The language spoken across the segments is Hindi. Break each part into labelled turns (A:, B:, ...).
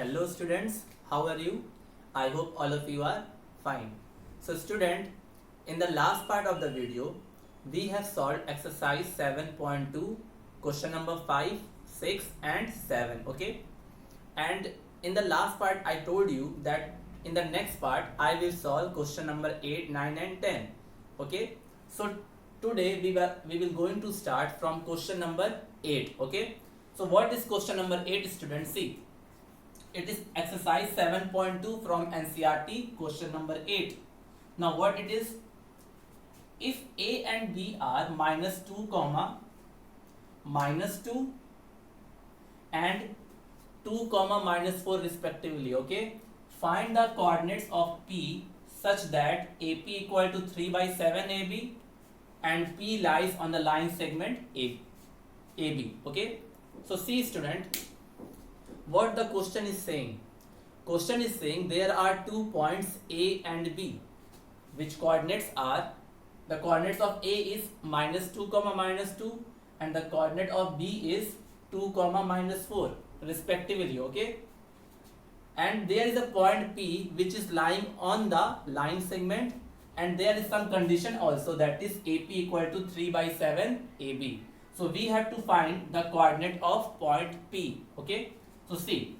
A: Hello students, how are you? I hope all of you are fine. So student, in the last part of the video, we have solved exercise 7.2, question number 5, 6 and 7, okay? And in the last part I told you that in the next part I will solve question number 8, 9 and 10, okay? So today we will going to start from question number 8, okay? So what is question number 8 students? See, it is exercise 7.2 from NCERT, question number 8. Now what it is? If A and B are -2, -2 and 2, -4 respectively, okay? Find the coordinates of P such that AP equal to 3/7 AB and P lies on the line segment AB, okay? So see student, what the question is saying. Question is saying there are 2 points A and B, which coordinates are, the coordinates of A is -2, -2 and the coordinate of B is 2, -4 respectively, okay? And there is a point P which is lying on the line segment, and there is some condition also, that is AP equal to 3/7 AB. So we have to find the coordinate of point P, okay? So see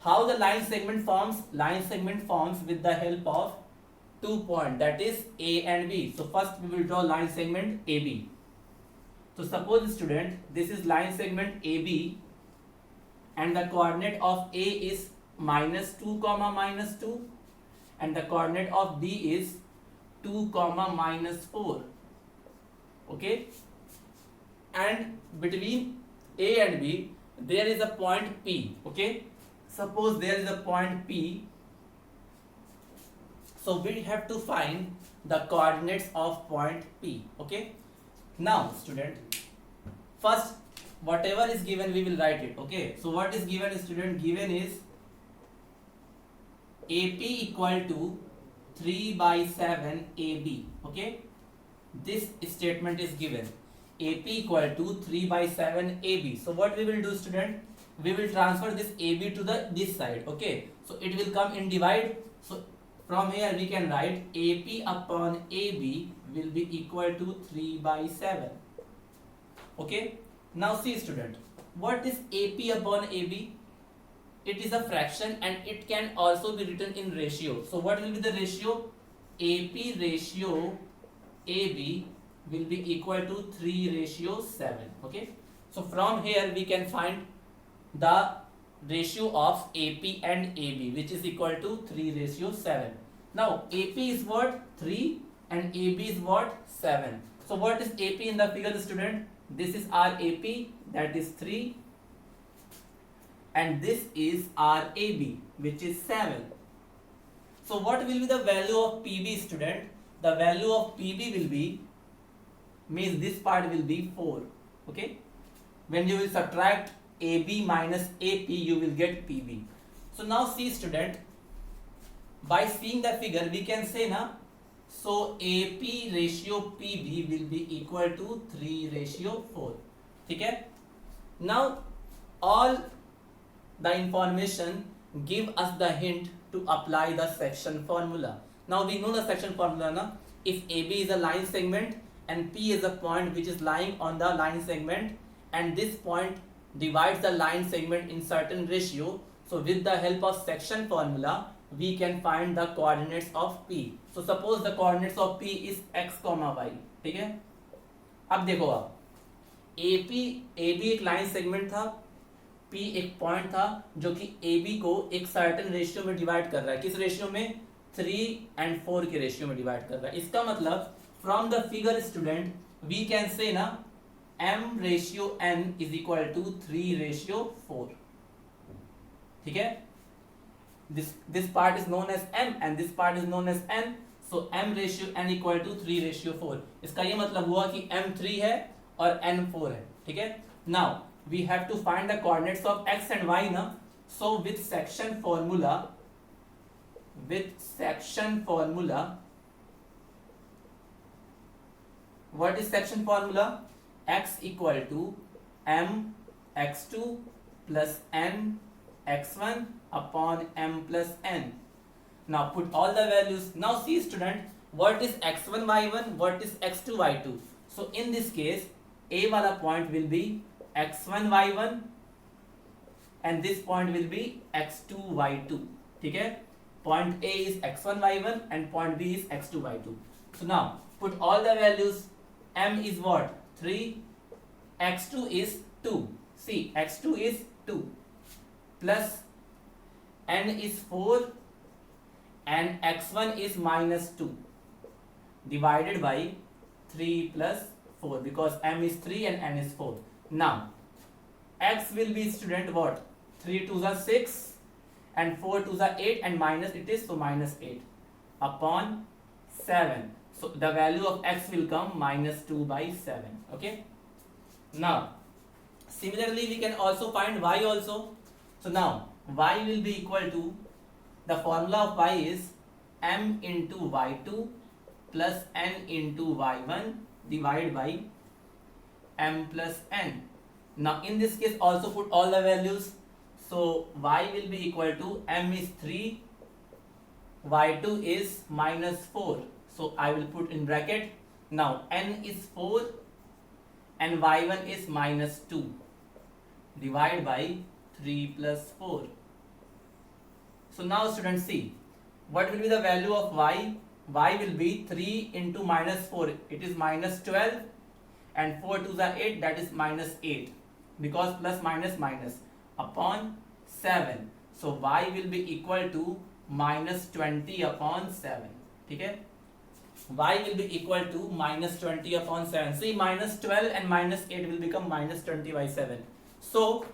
A: how the line segment forms. Line segment forms with the help of 2 points, that is A and B. So first we will draw line segment AB. So suppose student, this is line segment AB and the coordinate of A is -2, -2 and the coordinate of B is 2, -4, okay? And between A and B there is a point P, okay? Suppose there is a point P, so we have to find the coordinates of point P, okay? Now student, first whatever is given we will write it, okay? So what is given student? Given is AP equal to 3/7 AB, okay? This statement is given, AP equal to 3/7 AB. So what we will do student? We will transfer this AB to this side, okay? So it will come in divide. So from here we can write AP upon AB will be equal to 3/7, okay? Now see student, what is AP upon AB? It is a fraction and it can also be written in ratio. So what will be the ratio? AP ratio AB will be equal to 3/7, okay? So from here we can find the ratio of AP and AB, which is equal to 3/7. Now AP is what? 3 and AB is what? 7. So what is AP in the figure student? This is our AP, that is 3, and this is our AB, which is 7. So what will be the value of PB student? The value of PB will be, means this part will be 4, okay? When you will subtract AB minus AP, you will get PB. So now see student, by seeing the figure we can say na, so AP ratio PB will be equal to 3/4, ठीक है? Now all the information give us the hint to apply the section formula. Now we know the section formula na. If AB is a line segment and P is a point which is lying on the line segment, and this point divides the line segment in certain ratio, so with the help of section formula we can find the coordinates of P. So suppose the coordinates of P is x, y, ठीक है? अब देखो आप, AB एक लाइन सेगमेंट था, P एक पॉइंट था जो कि AB को एक सर्टेन रेशियो में डिवाइड कर रहा है. किस रेशियो में? 3 and 4 के रेशियो में डिवाइड कर रहा है. इसका मतलब from the figure student we can say ना M/N is equal to 3/4, ठीक है? This part is known as M and this part is known as N. So M/N equal to 3/4. इसका ये मतलब हुआ कि M 3 है और N 4 है, ठीक है? Now we have to find the coordinates of x and y na. So with section formula, what is section formula? X equal to M x2 plus N x1 upon m plus n. Now put all the values. Now see student, what is x1 y1, what is x2 y2. So in this case a wala point will be x1 y1 and this point will be x2 y2. ठीक है, point A is x1 y1 and point B is x2 y2. So now put all the values. M is what? 3, x2 is 2. See, x2 is 2 plus n is 4 and x1 is minus 2 divided by 3 plus 4 because m is 3 and n is 4. Now x will be student what? 3 to the 6 and 4 to the 8 and minus it is, so minus 8 upon 7. So the value of x will come minus 2 by 7. Okay. Now similarly we can also find y also. So now y will be equal to, the formula of y is m into y2 plus n into y1 divided by m plus n. Now in this case also put all the values. So y will be equal to, m is 3, y2 is minus 4. So I will put in bracket. Now n is 4 and y1 is minus 2 divided by 3 plus 4. So now students see, what will be the value of y? Y will be 3 into minus 4, it is minus 12 and 4 to the 8, that is minus 8 because plus minus minus upon 7. So y will be equal to minus 20 upon 7. ठीक है, y will be equal to minus 20 upon 7. See, minus 12 and minus 8 will become minus 20 by 7. So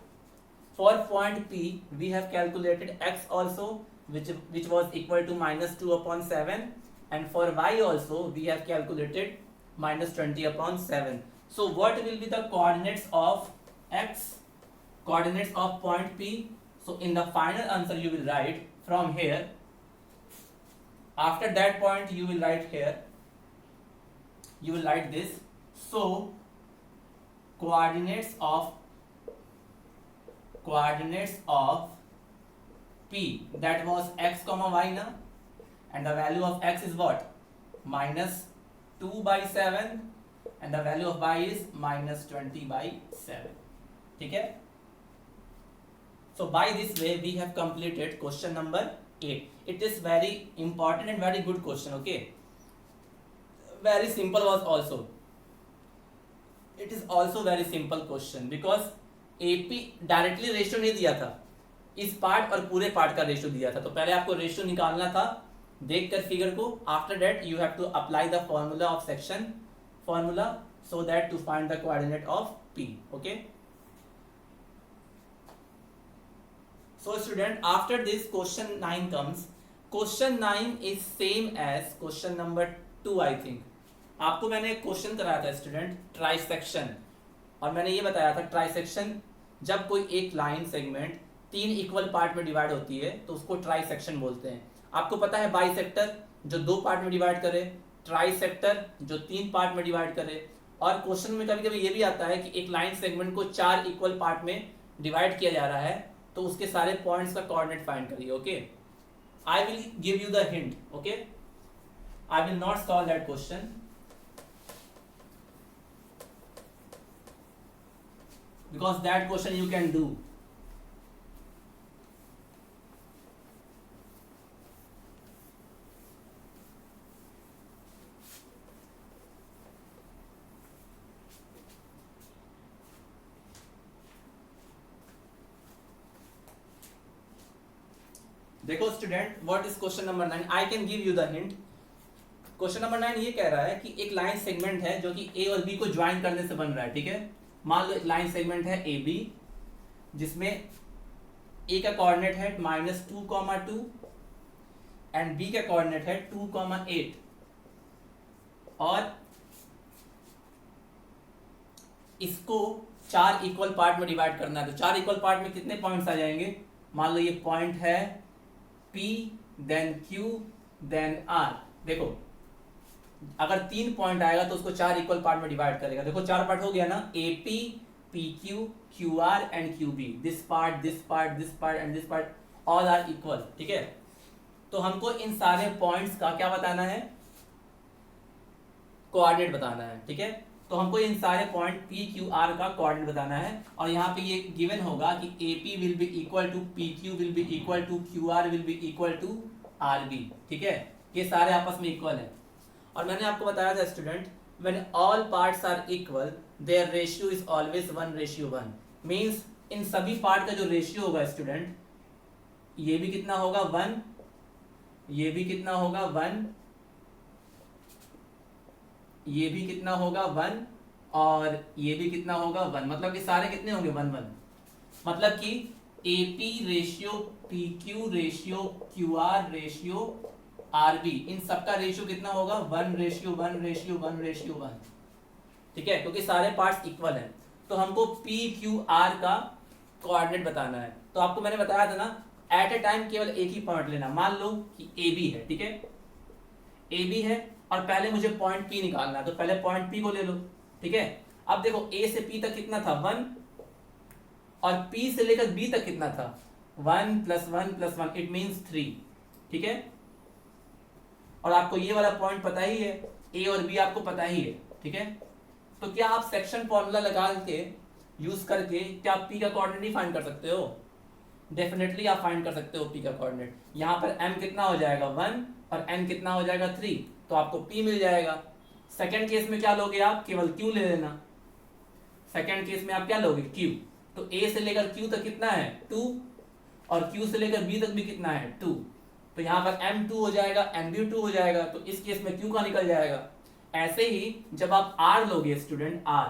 A: for point P we have calculated x also, which was equal to minus 2 upon 7, and for y also we have calculated minus 20 upon 7. So what will be the coordinates of x, coordinates of point P? So in the final answer you will write from here, after that point you will write here, you will write this. So coordinates of P, that was x comma y na, and the value of x is what? Minus 2 by 7 and the value of y is minus 20 by 7. ठीक है, so by this way we have completed question number 8. It is very important and very good question. Okay, very simple was also, it is also very simple question because AP directly ratio नहीं दिया था, इस पार्ट और पूरे पार्ट का रेशियो दिया था. तो पहले आपको रेशियो निकालना था देखकर फिगर को. After that you have to apply the formula of section formula so that to find the coordinate of P. Okay, so student, after this question 9 comes. Question 9 is same as question number 2 I think. आपको मैंने एक क्वेश्चन कराया था स्टूडेंट, ट्राइसेक्शन, और मैंने ये बताया था ट्राइसेक्शन जब कोई एक लाइन सेगमेंट 3 इक्वल पार्ट में डिवाइड होती है तो उसको ट्राइसेक्शन बोलते हैं. आपको पता है बाइसेक्टर जो 2 पार्ट में डिवाइड करे, ट्राइसेक्टर जो 3 पार्ट में डिवाइड करे. और क्वेश्चन में कभी कभी ये भी आता है कि एक लाइन सेगमेंट को 4 इक्वल पार्ट में डिवाइड किया जा रहा है तो उसके सारे पॉइंट्स का कोऑर्डिनेट फाइंड करिए. Okay, I will give you the hint. Okay, I will not solve that question because that question you can do. देखो student, what is question number 9. I can give you the hint. Question number 9 ये कह रहा है कि एक लाइन सेगमेंट है जो कि ए और बी को ज्वाइन करने से बन रहा है. ठीक है, मान लो एक लाइन सेगमेंट है ए बी जिसमें ए का कोऑर्डिनेट है -2,2 एंड बी का कोऑर्डिनेट है 2,8 और इसको 4 इक्वल पार्ट में डिवाइड करना है. तो 4 इक्वल पार्ट में कितने पॉइंट्स आ जाएंगे? मान लो ये पॉइंट है P, then Q, then R. देखो अगर 3 पॉइंट आएगा तो उसको 4 इक्वल पार्ट में डिवाइड करेगा. देखो 4 पार्ट हो गया ना, AP, PQ, QR and QB, this part, this part, this part and this part all are equal, ठीक है। तो हमको इन सारे पॉइंट्स का क्या बताना है, कोऑर्डिनेट बताना है, ठीक है। तो हमको इन सारे पॉइंट P Q R का कोऑर्डिनेट बताना है और यहाँ पे ये गिवन होगा कि AP will be equal to PQ will be equal to QR will be equal to RB, ठीक है। ये सारे आपस में इक्वल है और मैंने आपको बताया था student, when all parts are equal their ratio is always 1:1, means इन सभी पार्ट का जो रेशियो होगा स्टूडेंट, ये भी कितना होगा 1, ये भी कितना होगा 1, ये भी कितना होगा 1 और ये भी कितना होगा 1, मतलब कि सारे कितने होंगे 1:1, मतलब कि AP ratio, PQ ratio, QR ratio, RB, इन सबका रेशियो कितना होगा 1:1:1:1:1, ठीक है, क्योंकि सारे पार्ट्स इक्वल हैं। तो हमको PQR का कोऑर्डिनेट बताना है। तो आपको मैंने बताया था ना, एट ए टाइम केवल एक ही पॉइंट लेना। मान लो कि AB है, ठीक है, AB है और पहले मुझे पॉइंट P निकालना है, तो पहले पॉइंट P को ले लो, ठीक है। अब देखो A से P तक कितना था 1 और P से लेकर B तक कितना था 1 + 1 + 1, इट मींस 3, ठीक है। और आपको ये वाला पॉइंट पता ही है, A और B आपको पता ही है, ठीक है। तो क्या आप सेक्शन फॉर्मूला लगा के यूज करके क्या P का कोऑर्डिनेट फाइंड कर सकते हो? डेफिनेटली आप फाइंड कर सकते हो P का कोऑर्डिनेट। यहाँ पर M कितना हो जाएगा 1 और N कितना हो जाएगा 3, तो आपको P मिल जाएगा। सेकंड केस में क्या लोगे आप, केवल Q ले लेना। सेकंड केस में आप क्या लोगे Q, तो A से लेकर Q तक कितना है 2 और Q से लेकर B तक भी कितना है 2, तो यहाँ पर M 2 हो जाएगा, N भी 2 हो जाएगा, तो इस केस में Q का निकल जाएगा। ऐसे ही जब आप R लोगे student, R,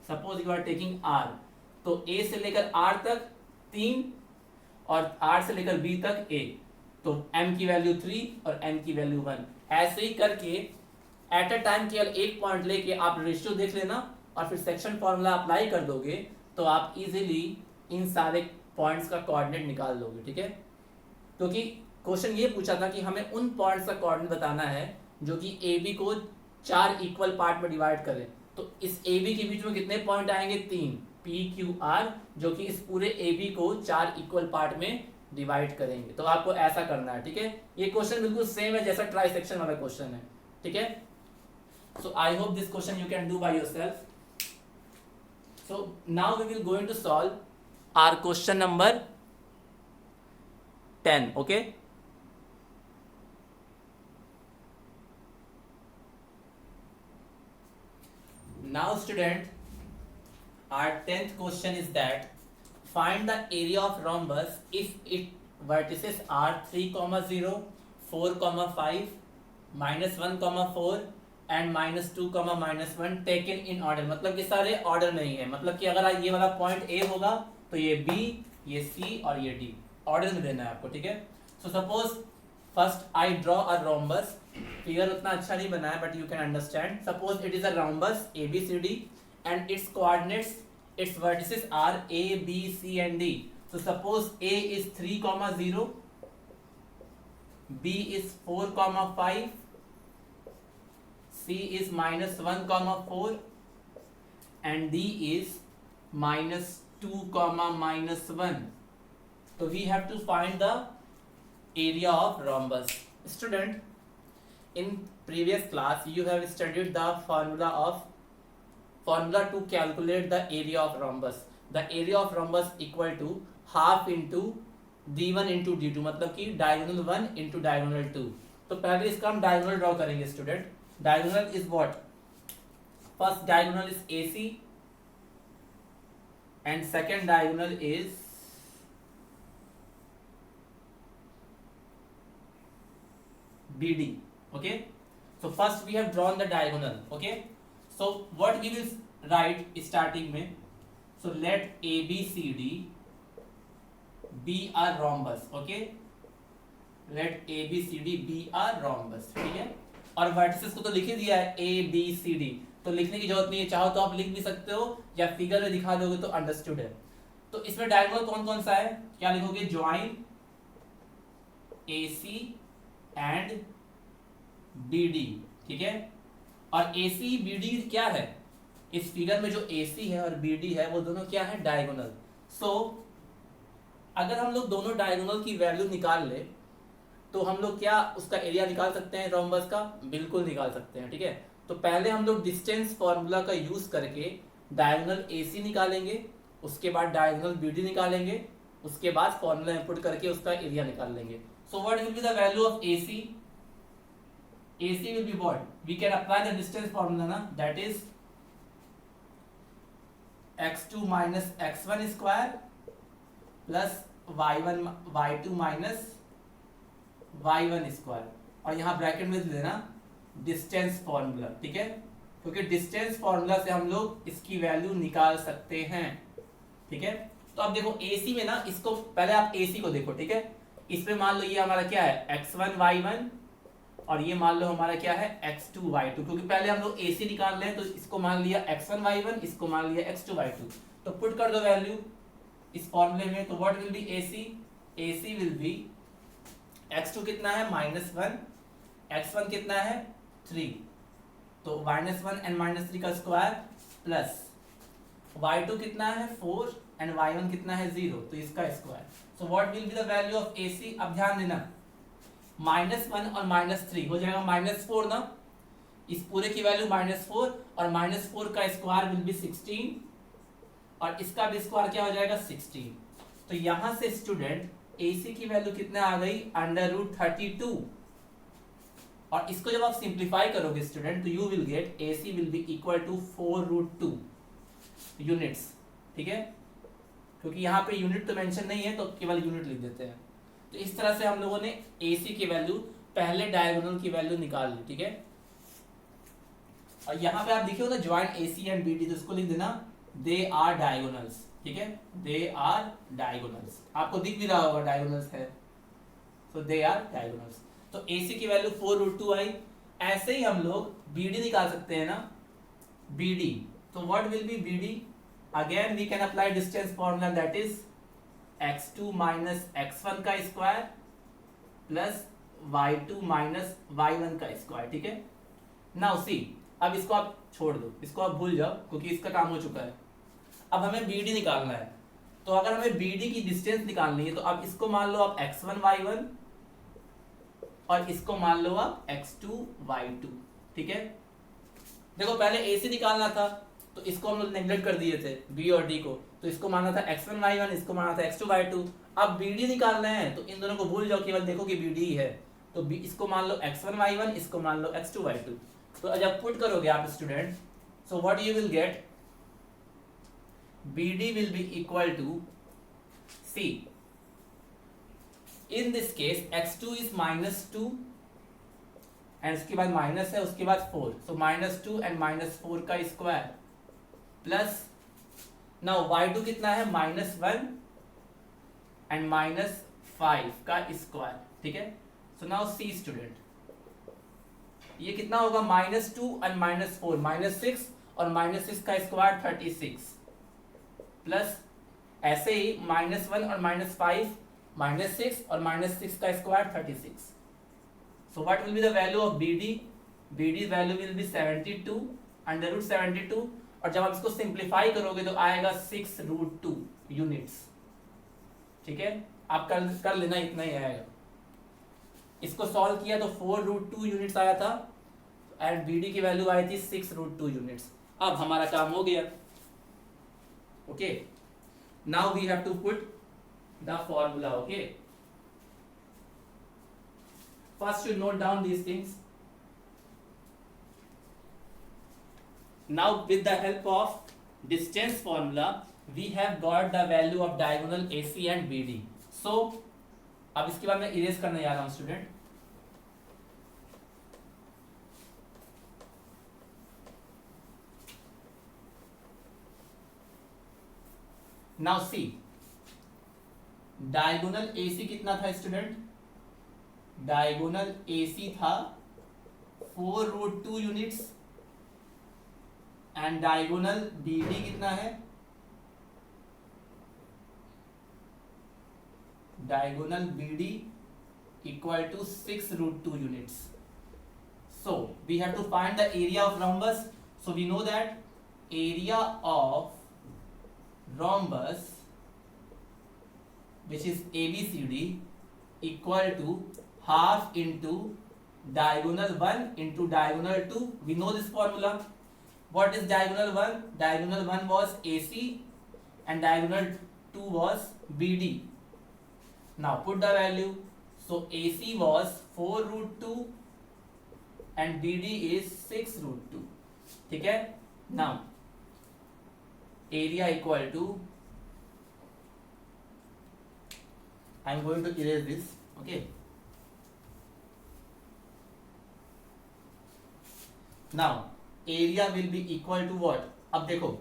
A: suppose you are taking R, तो A से लेकर R तक 3 और R से लेकर B तक A, तो M की वैल्यू 3 और N की वैल्यू 1। ऐसे ही करके एट अ टाइम केवल एक पॉइंट लेके आप रेशियो देख लेना और फिर सेक्शन फॉर्मूला अप्लाई कर दोगे तो आप इजीली इन सारे पॉइंट्स का कोऑर्डिनेट निकाल लोगे, ठीक है। क्योंकि क्वेश्चन ये पूछा था कि हमें उन पॉइंट्स का कोऑर्डिनेट बताना है जो कि AB को 4 इक्वल पार्ट में डिवाइड करें। तो इस AB के बीच में कितने पॉइंट आएंगे 3, PQR, जो कि इस पूरे AB को 4 इक्वल पार्ट में डिवाइड करेंगे। तो आपको ऐसा करना है, ठीक है। ये क्वेश्चन बिल्कुल सेम है जैसा ट्राई सेक्शन वाला क्वेश्चन है, ठीक है। So I hope this question you can do by yourself. So now we will going to solve our question number 10, okay? Now student, our 10th question is that find the area of rhombus if its vertices are 3,0, 4,5, -1,4 and -2, -1 taken in order। मतलब कि सारे ऑर्डर में ही है, मतलब कि अगर ये वाला पॉइंट A होगा तो ये B, ये C और ये D ऑर्डर में देना है आपको, ठीक है। So suppose first I draw a rhombus, figure उतना अच्छा नहीं बना है but you can understand. Suppose it is a rhombus ABCD and it's coordinates, its vertices are A, B, C and D. So suppose A is 3,0, B is 4,5, C is -1,4 and D is -2, -1. So we have to find the area of rhombus. Student, in previous class you have studied the formula to calculate the area of rhombus. The area of rhombus equal to half into D1 into D2, मतलब कि diagonal 1 into diagonal 2। तो पहले इसका हम diagonal ड्रॉ करेंगे student. Diagonal is what? First diagonal is AC and second diagonal is BD, okay? So first we have drawn the diagonal, okay? So what we will write starting में, so let ABCD be a rhombus, okay? Let ABCD be a rhombus, ठीक है। और वर्टिसेस को तो लिख ही दिया है ABCD, तो लिखने की जरूरत नहीं है, चाहो तो आप लिख भी सकते हो या फिगर में दिखा दोगे तो अंडरस्टूड है। तो इसमें डायगोनल कौन कौन सा है, क्या लिखोगे, ज्वाइन AC एंड BD, ठीक है। और AC BD क्या है, इस फिगर में जो AC है और BD है वो दोनों क्या है, डायगोनल। सो अगर हम लोग दोनों डायगोनल की वैल्यू निकाल ले तो हम लोग क्या उसका एरिया निकाल सकते हैं रोम्बस का, बिल्कुल निकाल सकते हैं, ठीक है। तो पहले हम लोग डिस्टेंस फॉर्मूला का यूज करके डायगोनल AC निकालेंगे, उसके बाद डायगोनल BD निकालेंगे, उसके बाद फॉर्मूला इंपुट करके उसका एरिया निकाल लेंगे। So what will be the value of AC? AC will be what? We can apply the distance formula ना, that is x2 minus x1 square plus y2 minus y1 square, और यहाँ ब्रैकेट में देना डिस्टेंस फॉर्मूला, ठीक है, क्योंकि डिस्टेंस फॉर्मूला से हम लोग इसकी वैल्यू निकाल सकते हैं, ठीक है। तो अब देखो AC में ना, इसको पहले आप AC को देखो, ठीक है। इसमें मान लो ये हमारा क्या है, x1 y1, और ये मान लो हमारा क्या है, x2 y2, क्योंकि पहले हम लोग AC निकाल रहे हैं, तो इसको मान लिया x1 y1, इसको मान लिया x2 y2। तो पुट कर दो वैल्यू इस फॉर्मूले में, तो what will B AC? AC will B x2 कितना है, -1, x1 कितना है, 3, तो -1 एंड -3 का स्क्वायर प्लस y2 कितना है, 4 एंड y1 कितना है, 0, तो इसका square. So what will be the value of AC? अब ध्यान देना, -1 और -3 हो जाएगा -4 ना, इस पूरे की वैल्यू -4, और -4 का स्क्वायर विल बी 16, और इसका भी स्क्वायर क्या हो जाएगा, 16। तो यहां से स्टूडेंट AC की वैल्यू कितना आ गई, √32, और इसको जब आप सिंप्लीफाई करोगे स्टूडेंट, तो you will get AC will be equal to 4√2 units, ठीक है, क्योंकि यहाँ पे यूनिट तो मेंशन नहीं है तो केवल यूनिट लिख देते हैं। तो इस तरह से हम लोगों ने AC की वैल्यू, पहले डायगोनल की वैल्यू निकाल ली, ठीक है। और यहाँ पे आप देखिए ना ज्वाइंट AC एंड BD, तो इसको लिख देना दे आर डायगोनल्स, ठीक है, दे आर डायगोनल्स, आपको दिख भी रहा होगा डायगोनल्स है, तो दे आर डायगोनल्स। तो AC की वैल्यू 4√2 आई। ऐसे ही हम लोग BD निकाल सकते हैं ना, BD, तो what will be BD? Again we can apply distance formula, that is x2 minus x1 का square plus y2 minus y1 का स्क्वायर, ठीक है। नाउ सी, अब इसको आप छोड़ दो, इसको आप भूल जाओ, क्योंकि इसका काम हो चुका है। अब हमें BD निकालना है, तो अगर हमें BD की डिस्टेंस निकालनी है, तो अब इसको मान लो आप x1 y1, और इसको मान लो आप x2 y2, ठीक है। देखो पहले AC निकालना था, तो इसको हम लोग नेग्लेक्ट कर दिए थे, B और D को, तो इसको माना था x1 y1, इसको माना था x2 y2। अब BD निकालना है, तो इन दोनों को भूल जाओ, केवल देखो कि BD है, तो इसको मान लो x1 y1, इसको मान लो x2 y2। तो जब पुट करोगे आप student, so what you will gate, BD will be equal to, see, in this case x2 is -2, and उसके बाद माइनस है, उसके बाद 4, सो -2 एंड -4 का स्क्वायर प्लस, नाउ y2 कितना है, -1 एंड -5 का स्क्वायर, ठीक है। सो नाउ सी स्टूडेंट, ये कितना होगा, -2 एंड -4, -6, और -6 का स्क्वायर 36, प्लस ऐसे ही -1 और -5, -6 और -6 का square 36। So what will be the value of BD? BD value will be 72 √72, और जब आप इसको सिंप्लीफाई करोगे तो आएगा 6√2 यूनिट्स, ठीक है। आप कर लेना, इतना ही आएगा। इसको सॉल्व किया तो 4√2 यूनिट्स आया था, एंड BD की वैल्यू आई थी 6√2 यूनिट्स। अब हमारा काम हो गया, okay. Now we have to put the formula, okay. First you note down these things. Now with the help of distance formula, we have got the value of diagonal AC and BD. So अब इसके बाद मैं इरेज करने जा रहा हूं student. Now see, diagonal AC कितना था स्टूडेंट, डायगोनल AC था 4√2 यूनिट्स, एंड डायगोनल BD कितना है, diagonal BD equal to 6√2 units. So we have to find the area of rhombus. So we know that area of rhombus which is ABCD equal to half into diagonal 1 into diagonal 2. We know this formula. What is diagonal 1? Diagonal 1 was AC and diagonal 2 was BD. Now put the value. So AC was 4 root 2 and BD is 6 root 2. ठीक है? Now area equal to, I am going to erase this. Okay. Now area will be equal to what? अब देखो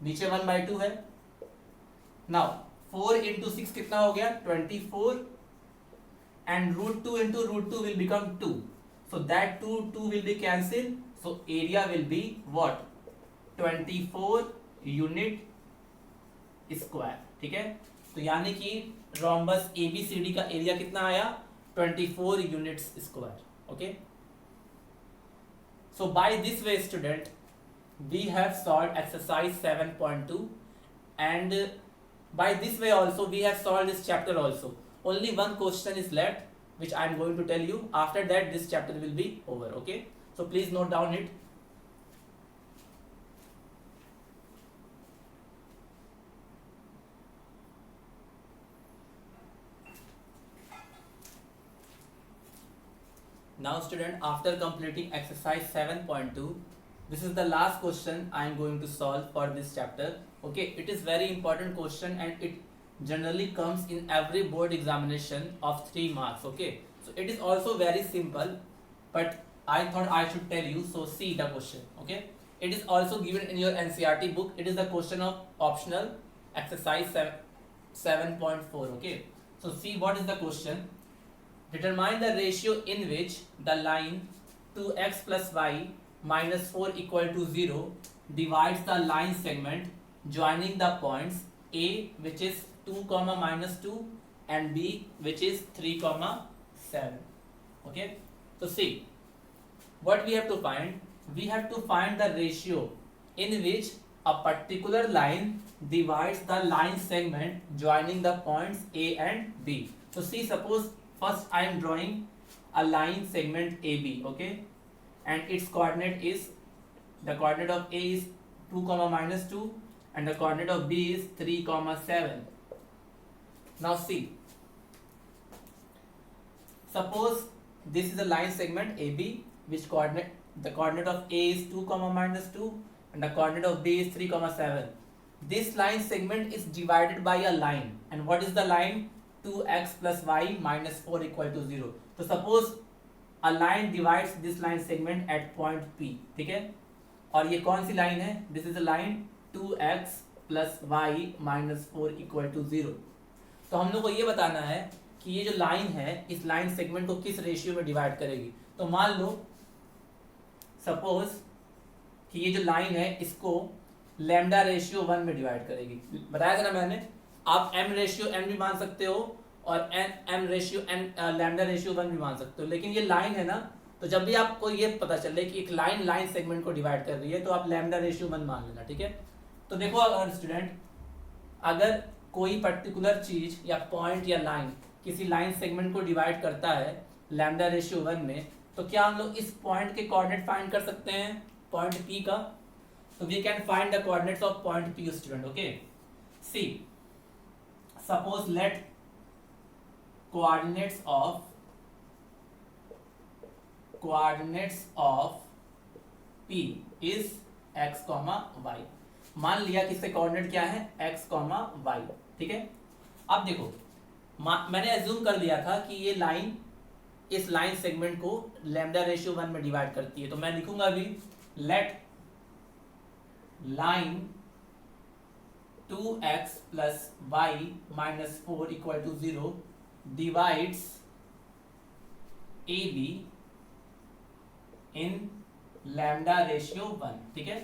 A: नीचे 1/2 है. Now 4 into 6 कितना हो गया? 24 and root 2 into root 2 will become 2. So that 2 will be cancelled. So area will be what? 24 unit square. ठीक है? तो यानी कि rhombus ABCD का एरिया कितना आया? 24 units square. Okay? So by this way student, we have solved exercise 7.2 and by this way also we have solved this chapter also. Only one question is left which I am going to tell you. After that this chapter will be over. Okay? So please note down it. Now student, after completing exercise 7.2, this is the last question I am going to solve for this chapter. Okay, it is very important question and it generally comes in every board examination of 3 marks. Okay, so it is also very simple, but I thought I should tell you. So see the question. Okay, it is also given in your NCERT book. It is the question of optional exercise 7.4. Okay, so see what is the question. Determine the ratio in which the line 2x plus y minus 4 equal to 0 divides the line segment joining the points A which is 2 comma minus 2 and B which is 3 comma 7. Okay, so see what we have to find. We have to find the ratio in which a particular line divides the line segment joining the points A and B. So see, suppose first I am drawing a line segment AB, okay, and its coordinate is, the coordinate of A is 2 comma minus 2 and the coordinate of B is 3 comma 7. Now see, suppose this is a line segment AB which coordinate, the coordinate of A is 2 comma minus 2 and the coordinate of B is 3 comma 7. This line segment is divided by a line, and what is the line? 2x plus y minus 4 equal to 0. So suppose a line divides this line segment at point P. ठीक है? और ये कौन सी लाइन है? This is a line 2x plus y minus 4 equal to 0. तो हम लोग को ये बताना है कि ये जो लाइन है इस लाइन सेगमेंट को किस रेशियो में डिवाइड करेगी. तो मान लो सपोज कि ये जो लाइन है इसको लैम्डा रेशियो 1 में डिवाइड करेगी. बताया था ना मैंने, आप m रेशियो n भी मान सकते हो और m ratio n lambda ratio 1 भी मान सकते हो. लेकिन ये लाइन है ना, तो जब भी आपको ये पता चले कि एक लाइन सेगमेंट को डिवाइड कर रही है तो आप लैम्डा रेशियो 1 मान लेना. ठीक है? तो देखो अगर स्टूडेंट, अगर कोई पर्टिकुलर चीज या पॉइंट या लाइन किसी लाइन सेगमेंट को डिवाइड करता है लैम्डा रेशियो 1 में, तो क्या हम लोग इस पॉइंट के कोऑर्डिनेट फाइंड कर सकते हैं, पॉइंट P का? तो we can find the coordinates of point P student. Okay, see suppose let coordinates of P is x comma y. मान लिया कि इसके कोऑर्डिनेट क्या है, x comma y. ठीक है? अब देखो, मैंने एज्यूम कर लिया था कि ये लाइन इस लाइन सेगमेंट को लैम्डा रेशियो 1 में डिवाइड करती है. तो मैं लिखूंगा अभी let line 2x plus y minus 4 equal to 0 divides AB in lambda ratio 1. ठीक है?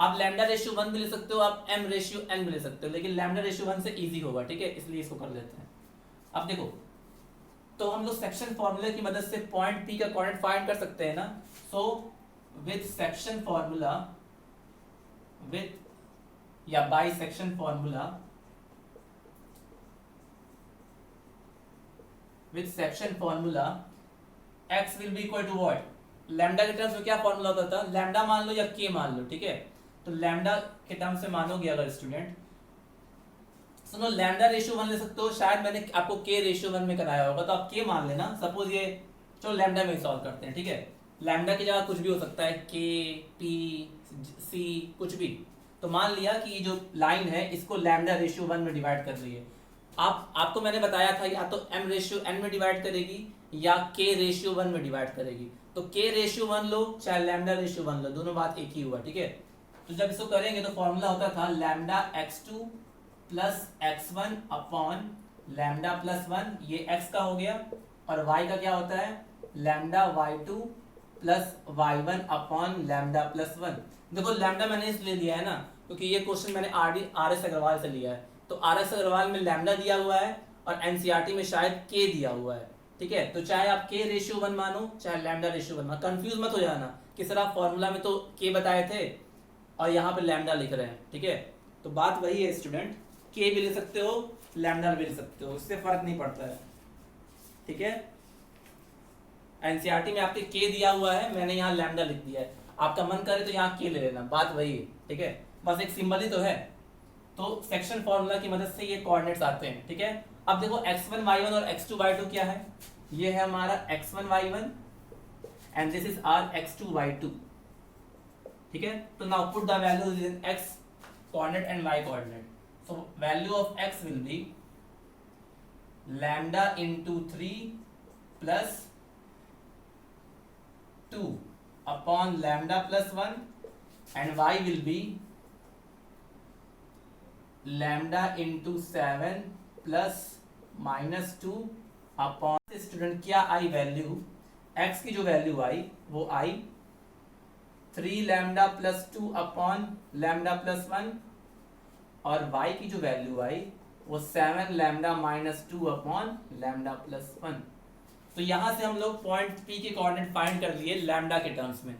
A: आप लैम्डा रेशियो 1 भी ले सकते हो, आप m रेशियो n भी ले सकते हो, लेकिन लैम्डा रेशियो 1 से इजी होगा. ठीक है? इसलिए इसको कर लेते हैं. अब देखो, तो हम लोग सेक्शन फॉर्मूले की मदद से पॉइंट P का कोऑर्डिनेट फाइंड कर सकते हैं ना. So with section formula with या by section formula with section formula x will be equal to what, lambda के टर्म्स में क्या फॉर्मूला होता था, लैम्डा मान लो या k मान लो, ठीक है। तो लैम्डा के टर्म्स में मानोगे अगर स्टूडेंट, सुनो लैम्डा रेशियो 1 ले सकते हो, शायद मैंने आपको k रेशियो 1 में कराया होगा, तो आप k मान लेना। सपोज ये चलो लैम्डा में सॉल्व करते हैं, ठीक है। लैम्डा की जगह कुछ भी हो सकता है, k p c कुछ भी। तो मान लिया कि ये जो लाइन है इसको लैम्डा रेशियो 1 में डिवाइड कर रही है। आपको मैंने बताया था या तो m रेशियो n में डिवाइड करेगी या k रेशियो 1 में डिवाइड करेगी। तो k रेशियो 1 लो चाहे लैम्डा रेशियो 1 लो, दोनों बात एक ही हुआ, ठीक है। तो जब इसको करेंगे तो फॉर्मूला होता था lambda x2 plus x1 upon lambda plus 1, ये x का हो गया, और y का क्या होता है lambda y2 plus y1 upon lambda plus 1। देखो लैम्डा मैंने इसलिए लिया है ना क्योंकि ये क्वेश्चन मैंने RS अग्रवाल से लिया है। तो RS अग्रवाल में लैम्डा दिया हुआ है और NCERT में शायद k दिया हुआ है, ठीक है। तो चाहे आप k रेशियो 1 मानो चाहे लैम्डा रेशियो 1 मानो, कंफ्यूज मत हो जाना कि सर आप फॉर्मूला में तो k बताए थे और यहाँ पे लैम्डा लिख रहे हैं, ठीक है। तो बात वही है स्टूडेंट, k भी ले सकते हो लैम्डा भी ले सकते हो, इससे फर्क नहीं पड़ता है, ठीक है। NCERT में आपके k दिया हुआ है, मैंने यहाँ लैम्डा लिख दिया है, आपका मन करे तो यहाँ k ले लेना, बात वही है, ठीक है। बस एक सिंबल ही तो है। तो सेक्शन फॉर्मूला की मदद से ये कोऑर्डिनेट्स आते हैं, ठीक है। अब देखो x1 y1 और x2 y2 क्या है, ये है हमारा x1 y1 and this is are x2 y2, ठीक है। तो now put the values in x coordinate and y coordinate. So value of x will B lambda into 3 plus 2 upon lambda plus 1 and y will be lambda into 7 plus -2 upon student क्या आई वैल्यू, x की जो वैल्यू आई वो आई 3 lambda plus 2 upon lambda plus 1 और y की जो वैल्यू आई वो 7 लैम्डा -2 अपॉन लैम्डा प्लस 1। तो यहां से हम लोग पॉइंट P के कोऑर्डिनेट फाइंड कर लिए लैम्डा के टर्म्स में।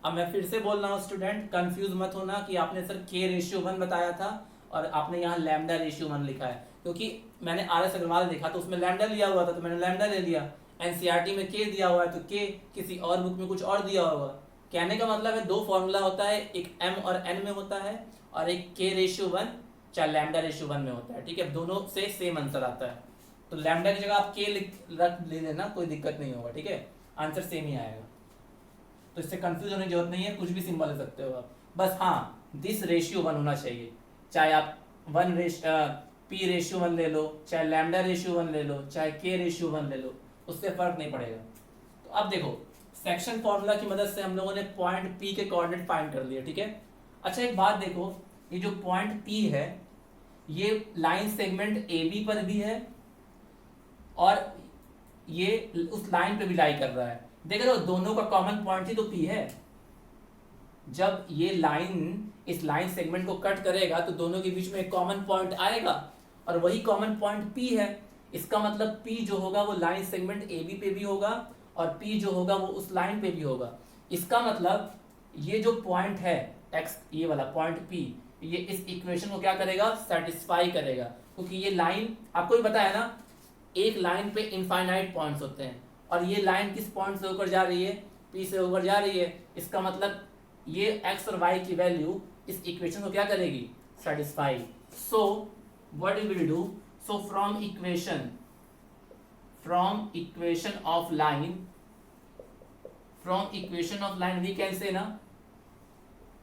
A: अब मैं फिर से बोल रहा हूँ स्टूडेंट, कंफ्यूज मत होना कि आपने सर k रेशियो 1 बताया था और आपने यहाँ लैम्डा रेशियो 1 लिखा है, क्योंकि मैंने RS अग्रवाल देखा तो उसमें लैम्डा लिया हुआ था तो मैंने लैम्डा ले लिया। NCERT में k दिया हुआ है तो k किसी और बुक में कुछ और दिया होगा। कहने का मतलब है दो फॉर्मूला होता है, एक m और n में होता है और एक k रेशियो 1 चाहे लैम्डा रेशियो 1 में होता है, ठीक है। दोनों से सेम आंसर आता है। तो लैम्डा की जगह आप k रख ले लेना, कोई दिक्कत नहीं होगा, ठीक है, आंसर सेम ही आएगा। तो इससे कंफ्यूज होने की जरूरत नहीं है, कुछ भी सिंबल ले सकते हो आप, बस हाँ दिस रेशियो 1 होना चाहिए। चाहे आप p रेशियो 1 ले लो, चाहे लैम्डा रेशियो 1 ले लो, चाहे k रेशियो 1 ले लो, उससे फर्क नहीं पड़ेगा। तो अब देखो सेक्शन फॉर्मूला की मदद से हम लोगों ने पॉइंट P के कोऑर्डिनेट फाइंड कर लिए, ठीक है। अच्छा एक बात देखो, ये जो पॉइंट P है ये लाइन सेगमेंट AB पर भी है और ये उस लाइन पे भी लाई कर रहा है। देख रहे हो दोनों का कॉमन पॉइंट ही तो P है। जब ये लाइन इस लाइन सेगमेंट को कट करेगा तो दोनों के बीच में एक कॉमन पॉइंट आएगा और वही कॉमन पॉइंट P है। इसका मतलब P जो होगा वो लाइन सेगमेंट AB पे भी होगा और P जो होगा वो उस लाइन पे भी होगा। इसका मतलब ये जो पॉइंट है x, ये वाला पॉइंट P, ये इस इक्वेशन को क्या करेगा, सेटिस्फाई करेगा, क्योंकि ये लाइन आपको भी पता है ना, एक लाइन पे इनफाइनाइट पॉइंट्स होते हैं और ये लाइन किस पॉइंट से होकर जा रही है, P से होकर जा रही है। इसका मतलब ये x और y की वैल्यू इस इक्वेशन को क्या करेगी, satisfy. So what we will do, so from equation of line we can say ना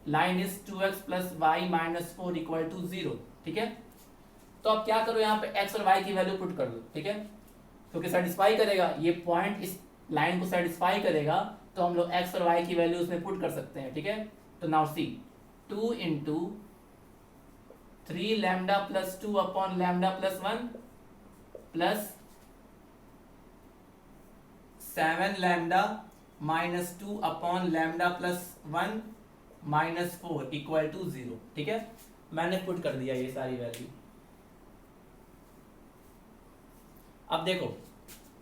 A: line is 2x plus y minus 4 equal to 0, ठीक है। तो अब क्या करो, यहाँ पे x और y की वैल्यू पुट कर दो, ठीक है, क्योंकि सेटिस्फाई करेगा, ये पॉइंट इस लाइन को सेटिस्फाई करेगा तो हम लोग x और y की वैल्यू उसमें पुट कर सकते हैं, ठीक है। तो now see 2 into 3 lambda plus 2 upon lambda plus 1 plus 7 lambda minus 2 upon lambda plus 1 minus 4 equal to 0, ठीक है। मैंने पुट कर दिया ये सारी वैल्यू। अब देखो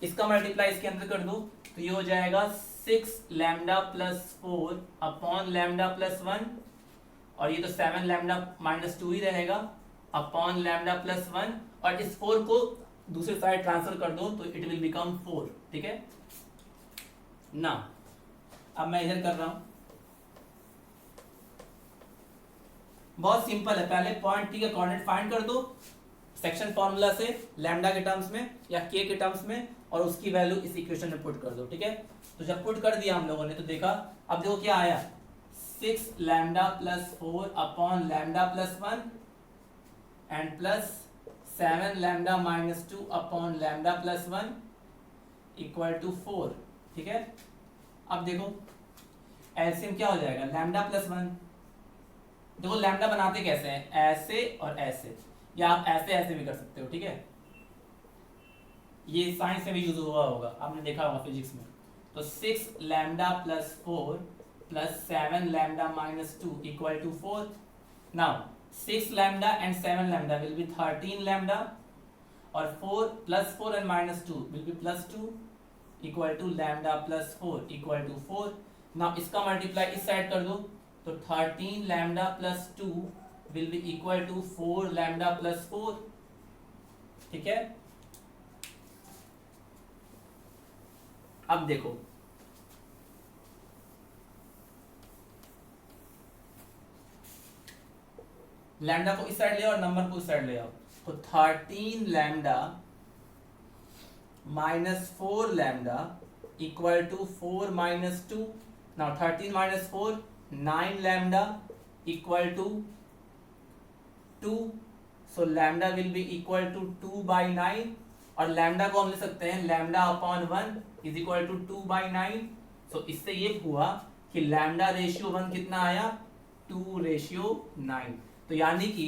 A: इसका मल्टीप्लाई इसके अंदर कर दो तो ये हो जाएगा 6 lambda plus 4 upon lambda plus 1 और ये तो 7 लैम्डा माइनस 2 ही रहेगा अपॉन लैम्डा प्लस 1, और इस 4 को दूसरी साइड ट्रांसफर कर दो तो इट विल बिकम 4, ठीक है ना। अब मैं इधर कर रहा हूं, बहुत सिंपल है, पहले पॉइंट P का कोऑर्डिनेट फाइंड कर दो सेक्शन फॉर्मूला से लैम्डा के टर्म्स में या k के टर्म्स में, और उसकी वैल्यू इस इक्वेशन में पुट कर दो, ठीक है। तो जब पुट कर दिया हम लोगों ने तो देखा, अब देखो क्या आया, 6 lambda plus 4 upon lambda plus 1 and plus 7 lambda minus 2 upon lambda plus 1 equal to 4, ठीक है। अब देखो एलसीएम क्या हो जाएगा, लैम्डा प्लस 1, देखो लैम्डा बनाते कैसे हैं, ऐसे और ऐसे, या आप ऐसे ऐसे भी कर सकते हो, ठीक है। ये साइंस में भी यूज हुआ होगा, आपने देखा होगा फिजिक्स में। तो 6 lambda plus 4 plus 7 lambda minus 2 equal to 4। Now 6 lambda and 7 lambda will be 13 lambda, और 4 plus 4 and minus 2 will be plus 2 equal to lambda plus 4 equal to 4। now इसका मल्टीप्लाई इस साइड कर दो तो 13 lambda plus 2 will be equal to 4 lambda plus 4, ठीक है। अब देखो लैम्डा को इस साइड ले आओ और नंबर को इस साइड ले आओ, तो 13 lambda minus 4 lambda equal to 4 minus 2। Now 13 minus 4 9 lambda equal to 2, so lambda will be equal to 2 by 9, और लैम्डा को हम ले सकते हैं lambda upon 1 is equal to 2 by 9। So इससे ये हुआ कि लैम्डा रेशियो 1 कितना आया, 2 रेशियो 9। तो यानी कि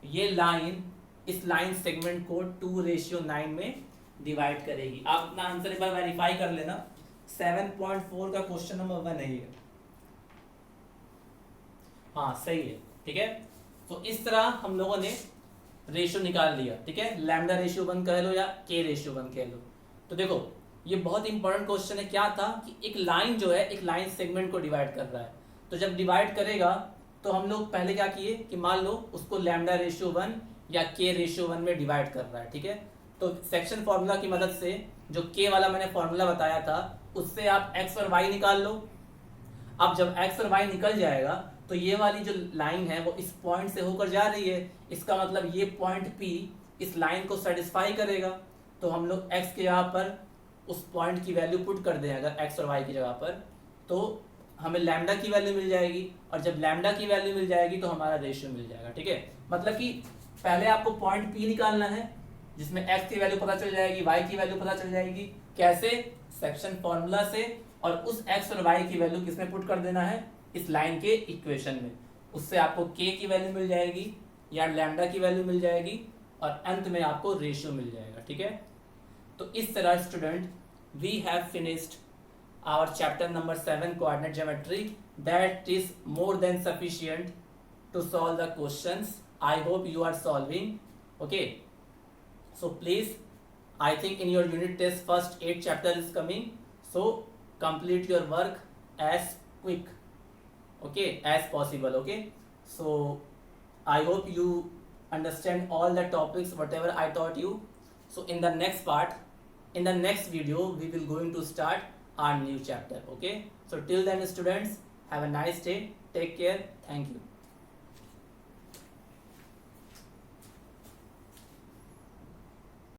A: ये लाइन इस लाइन सेगमेंट को 2 रेशियो 9 में डिवाइड करेगी। आप अपना आंसर एक बार वेरीफाई कर लेना, 7.4 का क्वेश्चन नंबर 1 है ये, हाँ सही है, ठीक है। तो इस तरह हम लोगों ने रेशियो निकाल लिया, ठीक है, लैम्डा रेशियो 1 कह लो या के रेशियो 1 कह लो। तो देखो ये बहुत इंपॉर्टेंट क्वेश्चन है, क्या था कि एक लाइन जो है एक लाइन सेगमेंट को डिवाइड कर रहा है, तो जब डिवाइड करेगा तो हम लोग पहले क्या किए कि मान लो उसको लैम्डा रेशियो 1 या के रेशियो 1 में डिवाइड कर रहा है, ठीक है। तो सेक्शन फॉर्मूला की मदद से जो के वाला मैंने फॉर्मूला बताया था उससे आप एक्स और वाई निकाल लो। अब जब एक्स और वाई निकल जाएगा तो ये वाली जो लाइन है वो इस पॉइंट से होकर जा रही है, इसका मतलब ये पॉइंट P इस लाइन को सेटिस्फाई करेगा। तो हम लोग x के जगह पर उस पॉइंट की वैल्यू पुट कर दें अगर x और y की जगह पर, तो हमें लैम्डा की वैल्यू मिल जाएगी, और जब लैम्डा की वैल्यू मिल जाएगी तो हमारा रेशियो मिल जाएगा, ठीक है। मतलब कि पहले आपको पॉइंट P निकालना है जिसमें x की वैल्यू पता चल जाएगी, y की वैल्यू पता चल जाएगी, कैसे, सेक्शन फॉर्मूला से, और उस x और y की वैल्यू किसमें पुट कर देना है, इस लाइन के इक्वेशन में। उससे आपको k की वैल्यू मिल जाएगी या लैम्डा की वैल्यू मिल जाएगी, और अंत में आपको रेशियो मिल जाएगा, ठीक है। तो इस तरह student we have finished our chapter number 7 coordinate geometry, that is more than sufficient to solve the questions. I hope you are solving, okay. So please, I think in your unit test first 8 chapter is coming, so complete your work as quick, okay, as possible, okay. So I hope you understand all the topics whatever I taught you. So in the next part, in the next video we will going to start our new chapter, okay. So till then students, have a nice day, take care, thank you.